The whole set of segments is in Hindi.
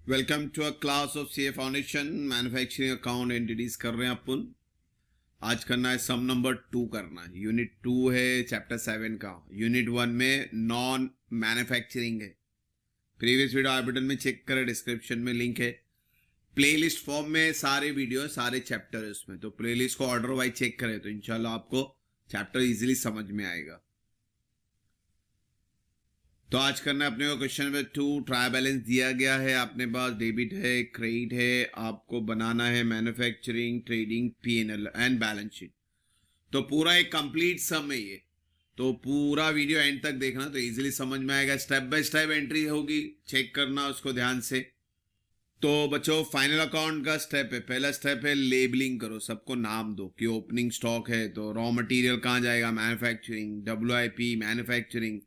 Welcome to a class of CA foundation. Manufacturing account entities कर रहे हैं अपन। आज करना है सम नंबर 2 करना है। यूनिट 2 है चैप्टर 7 का। यूनिट 1 में नॉन मैन्युफैक्चरिंग है। प्रीवियस वीडियो आई बटन में चेक करें, डिस्क्रिप्शन में लिंक है। प्लेलिस्ट फॉर्म में सारे वीडियो सारे चैप्टर है उसमें, तो प्लेलिस्ट को ऑर्डर वाइज चेक करें तो इंशाल्लाह आपको चैप्टर इजीली समझ में आएगा। तो आज करना है अपने को क्वेश्चन नंबर 2। ट्रायल बैलेंस दिया गया है अपने पास, डेबिट है, क्रेडिट है, आपको बनाना है manufacturing, trading, PNL and balance sheet. तो पूरा एक कंप्लीट सम है ये, तो पूरा वीडियो एंड तक देखना तो इजीली समझ में आएगा। स्टेप बाय स्टेप एंट्री होगी, चेक करना उसको ध्यान से। तो बच्चों फाइनल अकाउंट का स्टेप है, पहला स्टेप है लेबलिंग करो, सबको नाम दो कि ओपनिंग स्टॉक है तो रॉ मटेरियल कहाँ जाएगा, manufacturing, WIP manufacturing,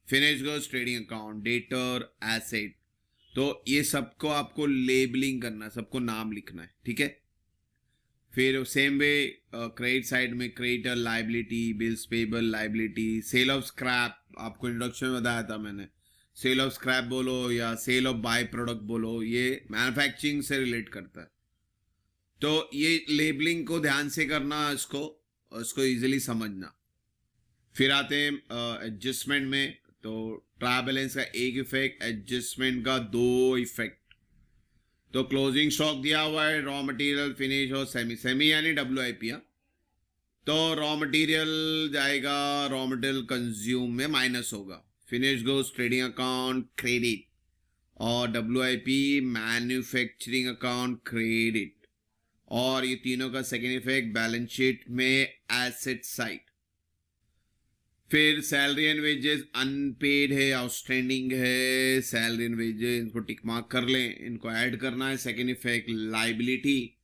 finish goods trading account, debtor, asset. तो ये सबको आपको लेबलिंग करना, सबको नाम लिखना है, ठीक है। फिर सेम वे क्रेडिट साइड में creditor liability, bills payable liability, sale of scrap, आपको इंट्रोडक्शन में बताया था मैंने। सेल ऑफ स्क्रैप बोलो या सेल ऑफ बाय प्रोडक्ट बोलो, ये मैन्युफैक्चरिंग से रिलेट करता है। तो ये लेबलिंग को ध्यान से करना, इसको इजीली समझना। फिर आते हैं एडजस्टमेंट में। तो ट्रायल बैलेंस का एक इफेक्ट, एडजस्टमेंट का 2 इफेक्ट। तो क्लोजिंग स्टॉक दिया हुआ है, रॉ मटेरियल, फिनिश और सेमी यानी डब्ल्यूआईपी। तो रॉ मटेरियल जाएगा, रॉ मटेरियल कंज्यूम में माइनस होगा, finish goods trading account credit, और डब्ल्यूआईपी मैन्युफैक्चरिंग अकाउंट क्रेडिट। और ये तीनों का सेकेंड इफेक्ट बैलेंस शीट में एसेट साइड। फिर सैलरी एंड वेजेस अनपेड है, आउटस्टैंडिंग है, सैलरी एंड वेजेस इनको टिक मार्क कर लें, इनको ऐड करना है। सेकेंड इफेक्ट लाइबिलिटी,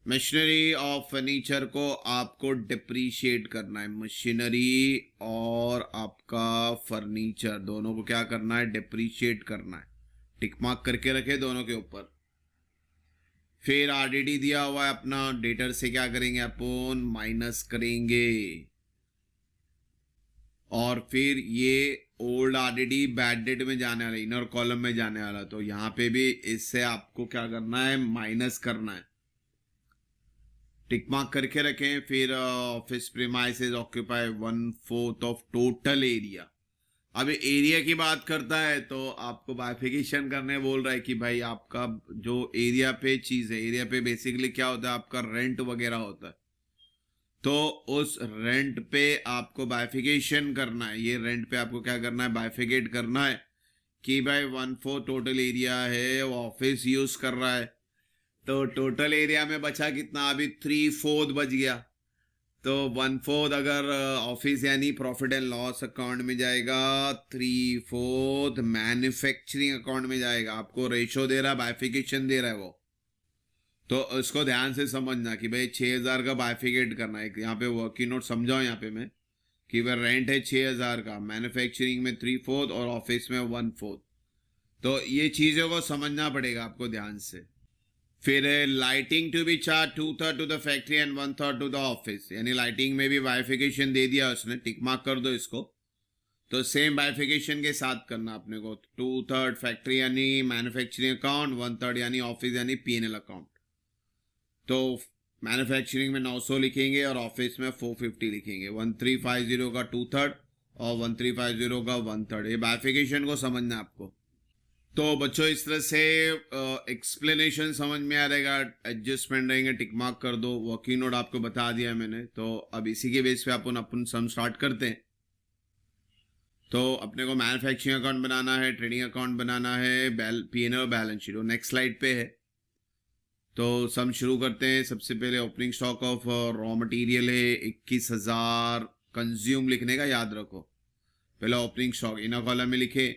मशीनरी और फर्नीचर को आपको डिप्रीशिएट करना है। मशीनरी और आपका फर्नीचर दोनों को क्या करना है, डिप्रीशिएट करना है। टिक मार्क करके रखे दोनों के ऊपर। फिर आरडीडी दिया हुआ है अपना, डेटर से क्या करेंगे अपन, माइनस करेंगे। और फिर ये ओल्ड आरडीडी बैड डेट में जाने वाला, इनर कॉलम में जाने वाला, तो यहां पे भी इससे आपको क्या करना है, माइनस करना है। टिक मार्क करके रखें। फिर office premises occupy 1/4 of total area. अब एरिया की बात करता है तो आपको बाइफिकेशन करने बोल रहा है कि भाई आपका जो एरिया पे चीज है, एरिया पे बेसिकली क्या होता है, आपका रेंट वगैरह होता है। तो उस रेंट पे आपको बाइफिकेशन करना है। ये रेंट पे आपको क्या करना है, बाइफिकेट करना है कि भाई 1/4 टोटल एरिया है, वो ऑफिस यूज कर रहा है। तो टोटल एरिया में बचा कितना, अभी 3/4 बच गया। तो 1/4 अगर ऑफिस यानी प्रॉफिट एंड लॉस अकाउंट में जाएगा, 3/4 मैन्युफैक्चरिंग अकाउंट में जाएगा। आपको रेशो दे रहा है, बाइफिकेशन दे रहा है वो। तो इसको ध्यान से समझना कि भाई 6,000 का बाइफिकेट करना है। यहाँ पे वर्किंग नोट समझाओ यहाँ पे मैं कि वह रेंट है 6,000 का, मैन्युफैक्चरिंग में 3/4 और ऑफिस में 1/4। तो ये चीज़ों को समझना पड़ेगा आपको ध्यान से। फिर है lighting to be charge 2/3 to the factory and 1/3 to the office, यानी लाइटिंग में भी बाइफिकेशन दे दिया उसने, टिक मार्क कर दो इसको। तो सेम बाइफिकेशन के साथ करना अपने को, 2/3 फैक्ट्री यानी मैन्युफैक्चरिंग अकाउंट, 1/3 यानी ऑफिस यानी पीएनएल अकाउंट। तो मैन्युफैक्चरिंग में 900 लिखेंगे और ऑफिस में 450 लिखेंगे। 1350 का 2/3 और 1350 का 1/3। ये बाइफिकेशन को समझना है आपको। तो बच्चों इस तरह से एक्सप्लेनेशन समझ में आ रहेगा। एडजस्टमेंट रहेंगे, टिक मार्क कर दो। वर्किंग नोट आपको बता दिया मैंने। तो अब इसी के बेस पे अपन सम स्टार्ट करते हैं। तो अपने को मैन्युफैक्चरिंग अकाउंट बनाना है, ट्रेडिंग अकाउंट बनाना है, PNL balance sheet. Next slide पे है। तो सम शुरू करते हैं। सबसे पहले opening stock of raw material है 21,000, कंज्यूम लिखने का याद रखो। पहला ओपनिंग स्टॉक इनर कॉलम में लिखे।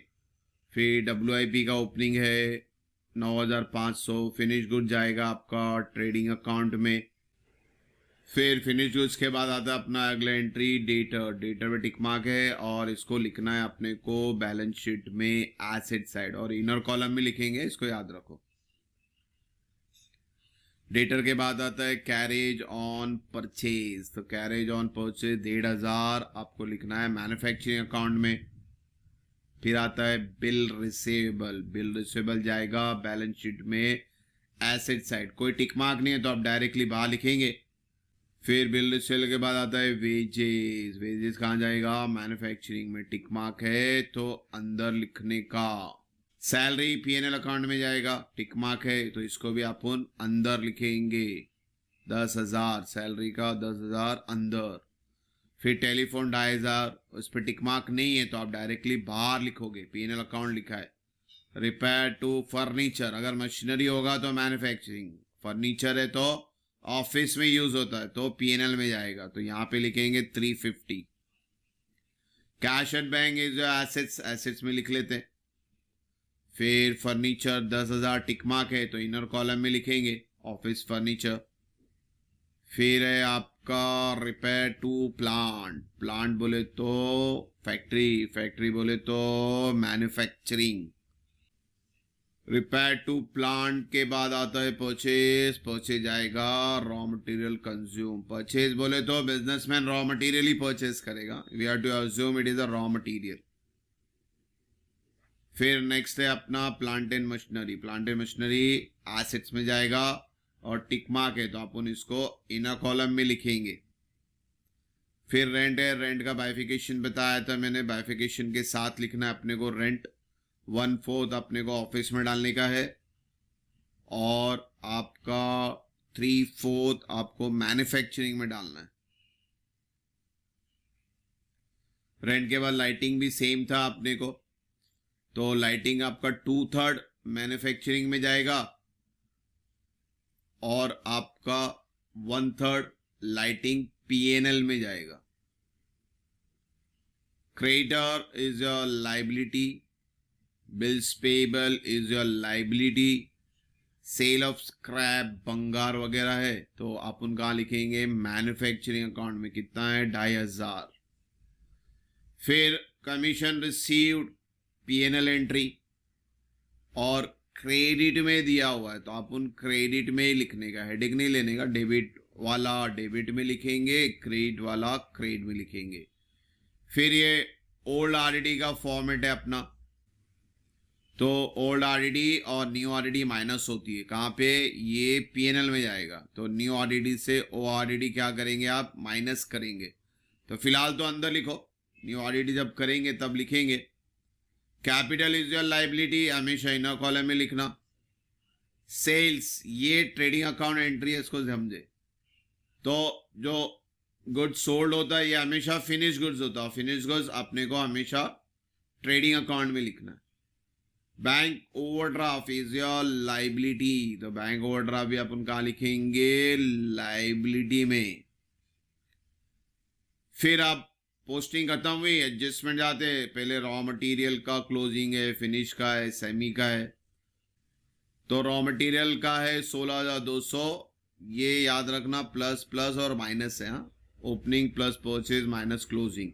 फिर डब्ल्यूआईपी का ओपनिंग है 9,500, फिनिश गुड जाएगा आपका ट्रेडिंग अकाउंट में। फिर फिनिश गुड्स के बाद आता है अपना अगला एंट्री डेटर। डेटर पे टिक मार्क है और इसको लिखना है अपने को बैलेंस शीट में एसेट साइड, और इनर कॉलम में लिखेंगे, इसको याद रखो। डेटर के बाद आता है कैरेज ऑन परचेज। तो कैरेज ऑन परचेज 1,500 आपको लिखना है मैन्युफैक्चरिंग अकाउंट में। फिर आता है बिल रिसीवेबल। बिल रिसीवेबल जाएगा बैलेंस शीट में एसेट साइड, कोई टिक मार्क नहीं है तो आप डायरेक्टली बाहर लिखेंगे। फिर बिल रिसीवेबल के बाद आता है वेजेस। वेजेस कहाँ जाएगा? मैन्युफैक्चरिंग में। टिक मार्क है तो अंदर लिखने का। सैलरी पीएनएल अकाउंट में जाएगा, टिक मार्क है तो इसको भी अपन अंदर लिखेंगे। 10,000 सैलरी का, 10,000 अंदर। फिर टेलीफोन 2,500, उस पर टिक मार्क नहीं है तो आप डायरेक्टली बाहर लिखोगे, पीएनएल अकाउंट लिखा है। रिपेयर टू फर्नीचर, अगर मशीनरी होगा तो मैन्युफैक्चरिंग, फर्नीचर है तो ऑफिस में यूज होता है तो पीएनएल में जाएगा, तो यहां पे लिखेंगे 350। Cash at bank is assets, assets में लिख लेते हैं। फिर फर्नीचर 10,000 टिक मार्क है तो इनर कॉलम में लिखेंगे ऑफिस फर्नीचर। फिर है आपका रिपेयर टू प्लांट, प्लांट बोले तो फैक्ट्री, फैक्ट्री बोले तो मैन्युफैक्चरिंग। रिपेयर टू प्लांट के बाद आता है परचेज, परचेज जाएगा रॉ मटेरियल कंज्यूम। परचेज बोले तो बिजनेसमैन रॉ मटेरियल ही परचेज करेगा, we have to assume it is a raw material. फिर नेक्स्ट है अपना plant and machinery. Plant and machinery assets में जाएगा और टिक मार्क है तो अपन इसको इनर कॉलम में लिखेंगे। फिर रेंट है, रेंट का बाइफिकेशन बताया था मैंने, बाइफिकेशन के साथ लिखना है अपने को रेंट। 1/4 अपने को ऑफिस में डालने का है और आपका 3/4 आपको मैन्युफैक्चरिंग में डालना है। रेंट के बाद लाइटिंग भी सेम था अपने को, तो लाइटिंग आपका 2/3 मैन्युफैक्चरिंग में जाएगा और आपका 1/3 लाइटिंग पीएनएल में जाएगा। Creditor is your liability, bills payable is your liability. Sale of scrap भंगार वगैरह है तो आप उनका लिखेंगे मैन्युफैक्चरिंग अकाउंट में, कितना है 2,500। फिर कमीशन रिसीव्ड पीएनएल एंट्री और क्रेडिट में दिया हुआ है तो आप उन क्रेडिट में ही लिखने का, हेडिंग नहीं लेने का। डेबिट वाला डेबिट में लिखेंगे, क्रेडिट वाला क्रेडिट में लिखेंगे। फिर ये ओल्ड आरडीडी का फॉर्मेट है अपना, तो ओल्ड आरडीडी और न्यू आरडीडी माइनस होती है, कहाँ पे? ये पीएनएल में जाएगा, तो न्यू आरडीडी से ओ आरडीडी क्या करेंगे आप? माइनस करेंगे। तो फिलहाल तो अंदर लिखो, न्यू आरडीडी जब करेंगे तब लिखेंगे। कैपिटल इज योर लाइबिलिटी, हमेशा इनर कॉलम में लिखना। सेल्स, ये ट्रेडिंग अकाउंट एंट्री है, इसको समझे तो जो गुड्स सोल्ड होता है ये हमेशा फिनिश गुड्स होता है, फिनिश गुड्स अपने को हमेशा ट्रेडिंग अकाउंट में लिखना है। Bank overdraft is your liability, तो बैंक ओवरड्राफ्ट भी अपन कहाँ लिखेंगे? लाइबिलिटी में। फिर आप पोस्टिंग खत्म हुई, एडजस्टमेंट जाते हैं, पहले रॉ मटेरियल का क्लोजिंग है, फिनिश का है, सेमी का है। तो रॉ मटेरियल का है 16,200, ये याद रखना प्लस प्लस और माइनस है, हाँ, opening plus purchase minus closing.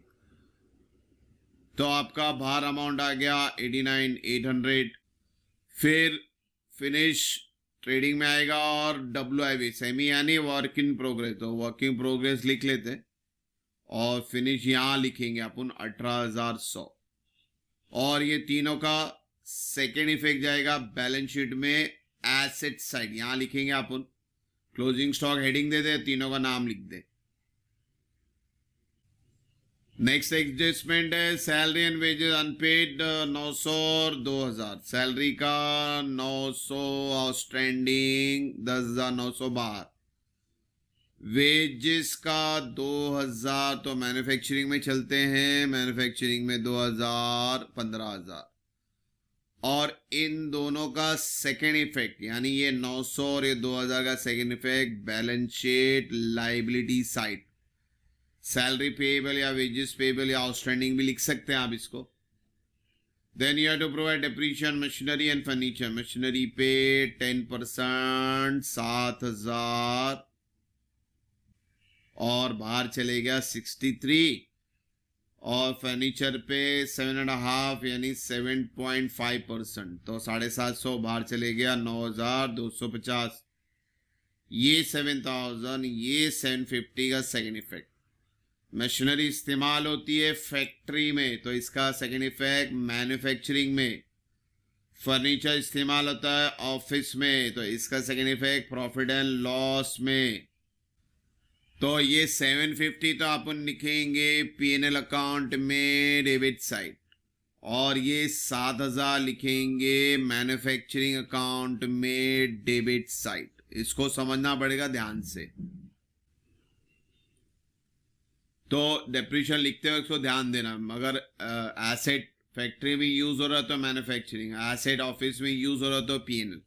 तो आपका बाहर अमाउंट आ गया 89,800। फिर फिनिश ट्रेडिंग में आएगा और WIP सेमी यानी वर्क इन प्रोग्रेस, तो वर्क इन प्रोग्रेस लिख लेते हैं और फिनिश यहां लिखेंगे अपन 18,100। और ये तीनों का सेकेंड इफेक्ट जाएगा बैलेंस शीट में एसेट साइड, यहां लिखेंगे अपन। क्लोजिंग स्टॉक हेडिंग दे दे, तीनों का नाम लिख दे। नेक्स्ट एडजस्टमेंट है सैलरी एंड वेजेस अनपेड 900 और 2,000। सैलरी का 900 आउटस्टैंडिंग, 10,900 बाहर। वेजेस का 2,000, तो मैन्युफैक्चरिंग में चलते हैं, मैन्युफैक्चरिंग में 2,000 15,000। और इन दोनों का सेकेंड इफेक्ट यानी ये 900 और ये 2,000 का second effect balance sheet liability side. Salary payable या वेजेस पेएबल या आउटस्टैंडिंग भी लिख सकते हैं आप इसको। Then you have to provide depreciation machinery and furniture. Machinery पे 10% 7,000 और बाहर चले गया 63, और फर्नीचर पे 7.5 यानी 7.5%, तो 750 बाहर चले गया 9,250। ये 7,000, ये 750 का सेकेंड इफेक्ट। मशीनरी इस्तेमाल होती है फैक्ट्री में, तो इसका सेकेंड इफेक्ट मैन्युफैक्चरिंग में। फर्नीचर इस्तेमाल होता है ऑफिस में, तो इसका second effect profit and loss में। तो ये 750 तो अपन लिखेंगे पीएनएल अकाउंट में डेबिट साइड, और ये 7000 लिखेंगे मैन्युफैक्चरिंग अकाउंट में डेबिट साइड। इसको समझना पड़ेगा ध्यान से। तो डेप्रिशिएशन लिखते हुए इसको ध्यान देना। मगर एसेट फैक्ट्री में यूज हो रहा तो मैन्युफैक्चरिंग, एसेट ऑफिस में यूज हो रहा तो पीएनएल।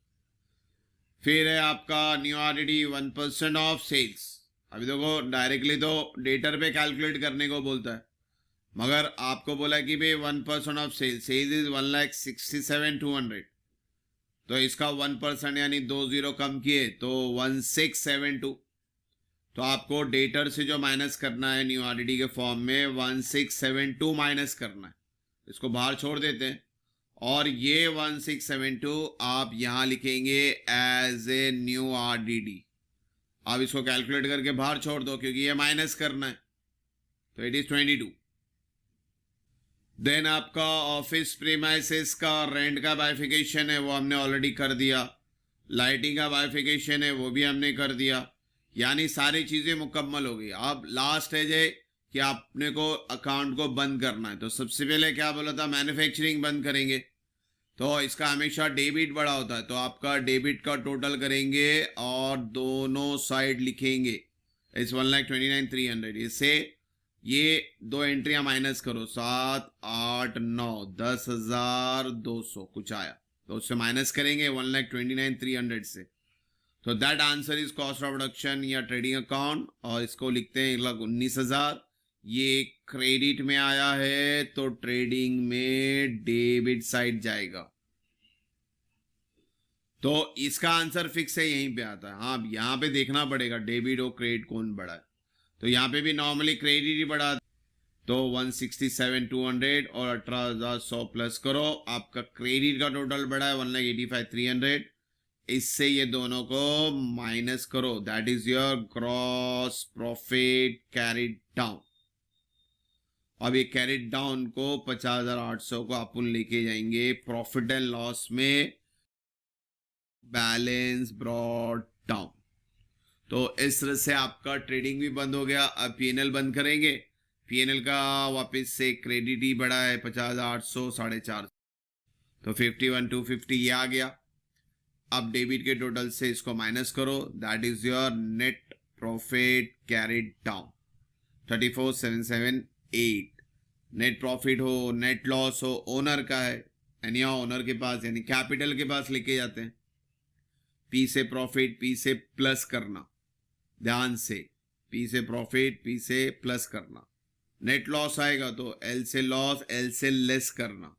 फिर है आपका न्यू आरडीडी 1% ऑफ सेल्स। अभी देखो डायरेक्टली तो डेटर पे कैलकुलेट करने को बोलता है, मगर आपको बोला कि भाई 1% ऑफ सेल्स, सेल्स इज 1,67,200, तो इसका 1% यानी 20 कम किए तो 1672। तो आपको डेटर से जो माइनस करना है न्यू आरडीडी के फॉर्म में 1672 माइनस करना है, इसको बाहर छोड़ देते हैं। और ये 1672 आप यहां लिखेंगे एज ए न्यू आरडीडी। आप इसको कैलकुलेट करके बाहर छोड़ दो क्योंकि ये माइनस करना है, तो इट इज 22। देन आपका ऑफिस प्रीमाइसेस का रेंट का बाइफिकेशन है, वो हमने ऑलरेडी कर दिया। लाइटिंग का बाइफिकेशन है, वो भी हमने कर दिया। यानी सारी चीजें मुकम्मल हो गई। अब लास्ट है जे कि आपने को अकाउंट को बंद करना है, तो सबसे पहले क्या बोला था, मैन्युफैक्चरिंग बंद करेंगे। तो इसका हमेशा डेबिट बड़ा होता है, तो आपका डेबिट का टोटल करेंगे और दोनों साइड लिखेंगे इस 1,29,300। इससे ये दो एंट्रियां माइनस करो, 7, 8, 9, 10,200 कुछ आया, तो उससे माइनस करेंगे 1,29,300 से। तो that answer is cost of production या ट्रेडिंग अकाउंट, और इसको लिखते हैं 1,19,000। ये क्रेडिट में आया है तो ट्रेडिंग में डेबिट साइड जाएगा। तो इसका आंसर फिक्स है, यहीं पे आता है। हाँ, यहां पे देखना पड़ेगा डेबिट और क्रेडिट कौन बड़ा है। तो यहां पे भी नॉर्मली क्रेडिट ही बड़ा, तो 167,200 और 18,100 प्लस करो, आपका क्रेडिट का टोटल बड़ा है 1,85,300। इससे ये दोनों को माइनस करो, that is your gross profit carried down. अब ये कैरिड डाउन को 50,800 को अपन लेके जाएंगे प्रॉफिट एंड लॉस में, बैलेंस ब्रॉट डाउन। तो इस तरह से आपका ट्रेडिंग भी बंद हो गया। अब पीएनएल बंद करेंगे, पीएनएल का वापस से क्रेडिट ही बढ़ा है 50,800, 450, तो 51,250 ये आ गया। अब डेबिट के टोटल से इसको माइनस करो, that is your net profit carried down 34,778। Net profit हो नेट लॉस हो ओनर का है, यानी ओनर के पास यानी कैपिटल के पास लेके जाते हैं। पी से प्रॉफिट, पी से प्लस करना, ध्यान से, पी से प्रॉफिट, पी से प्लस करना। नेट लॉस आएगा तो एल से लॉस, एल से लेस करना।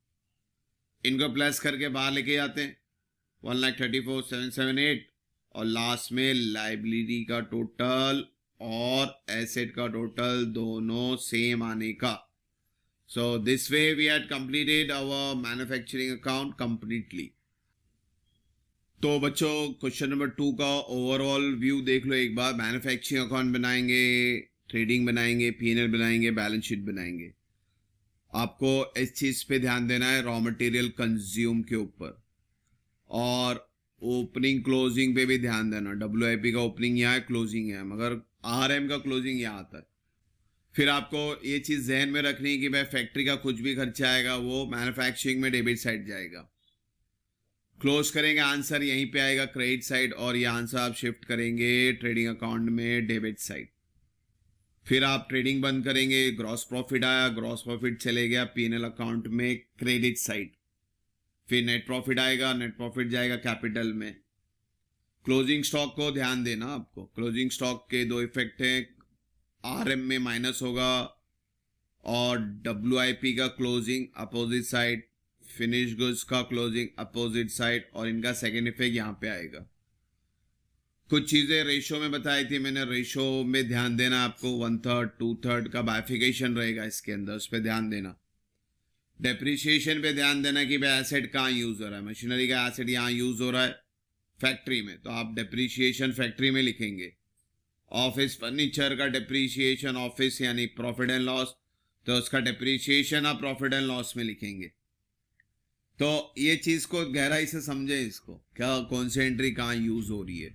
इनको प्लस करके बाहर लेके जाते हैं 1,34,778, और लास्ट में लाइबिलिटी का टोटल और एसेट का टोटल दोनों सेम आने का। So this way we had completed our manufacturing account completely. तो बच्चों क्वेश्चन नंबर 2 का ओवरऑल व्यू देख लो एक बार। मैन्युफैक्चरिंग अकाउंट बनाएंगे, ट्रेडिंग बनाएंगे, पीएनएल बनाएंगे, बैलेंस शीट बनाएंगे। आपको इस चीज पे ध्यान देना है रॉ मटेरियल कंज्यूम के ऊपर, और ओपनिंग क्लोजिंग पे भी ध्यान देना। WIP का ओपनिंग यहाँ है, क्लोजिंग है, मगर RM का क्लोजिंग यहाँ आता है। फिर आपको ये चीज जहन में रखनी है कि भाई फैक्ट्री का कुछ भी खर्चा आएगा वो मैन्युफैक्चरिंग में डेबिट साइड जाएगा। क्लोज करेंगे आंसर यहीं पे आएगा क्रेडिट साइड, और ये आंसर आप शिफ्ट करेंगे ट्रेडिंग अकाउंट में डेबिट साइड। फिर आप ट्रेडिंग बंद करेंगे, ग्रॉस प्रॉफिट आया, ग्रॉस प्रॉफिट चले गया पीएनएल अकाउंट में क्रेडिट साइड। फिर नेट प्रॉफिट आएगा, नेट प्रॉफिट जाएगा कैपिटल में। क्लोजिंग स्टॉक को ध्यान देना आपको, क्लोजिंग स्टॉक के दो इफेक्ट हैं, RM में माइनस होगा और WIP का closing opposite side, finish goods का क्लोजिंग अपोजिट साइड, और इनका सेकेंड इफेक्ट यहाँ पे आएगा। कुछ चीजें रेशो में बताई थी मैंने, रेशो में ध्यान देना आपको। 1/3, 2/3 का बाइफिकेशन रहेगा इसके अंदर, उस पर ध्यान देना। डेप्रिसिएशन पे ध्यान देना कि भाई एसेट कहाँ यूज हो रहा है। मशीनरी का एसेट यहाँ यूज हो रहा है फैक्ट्री में, तो आप डेप्रिसिएशन फैक्ट्री में लिखेंगे। ऑफिस फर्नीचर का डिप्रिसिएशन, ऑफिस यानी प्रॉफिट एंड लॉस, तो उसका डिप्रिसिएशन आप प्रॉफिट एंड लॉस में लिखेंगे। तो ये चीज को गहराई से समझे, इसको क्या कौन सी एंट्री कहाँ यूज हो रही है,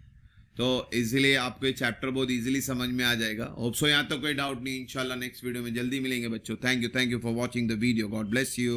तो इजीली आपको ये चैप्टर बहुत इजीली समझ में आ जाएगा। होप सो, यहाँ तो कोई डाउट नहीं। इंशाल्लाह नेक्स्ट वीडियो में जल्दी मिलेंगे बच्चों। Thank you for watching the video. God bless you.